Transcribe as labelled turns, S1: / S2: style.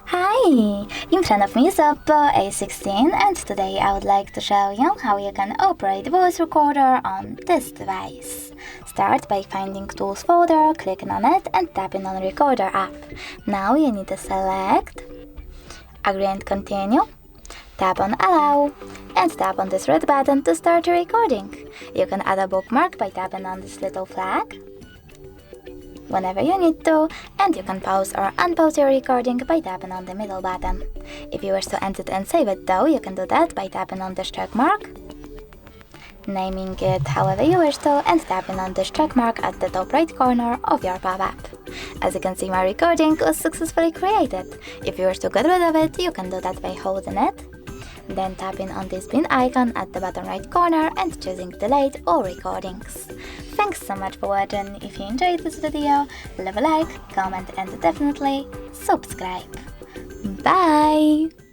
S1: Hi! In front of me is OPPO A16 and today I would like to show you how you can operate voice recorder on this device. Start by finding Tools folder, clicking on it and tapping on Recorder app. Now you need to select Agree and Continue, tap on Allow and tap on this red button to start your recording. You can add a bookmark by tapping on this little flag whenever you need to, and you can pause or unpause your recording by tapping on the middle button. If you wish to end it and save it though, you can do that by tapping on this check mark, naming it however you wish to, and tapping on this check mark at the top right corner of your pop-up. As you can see, my recording was successfully created. If you wish to get rid of it, you can do that by holding it, then tapping on this pin icon at the bottom right corner and choosing Delete All Recordings. Thanks so much for watching. If you enjoyed this video, leave a like, comment and definitely subscribe. Bye!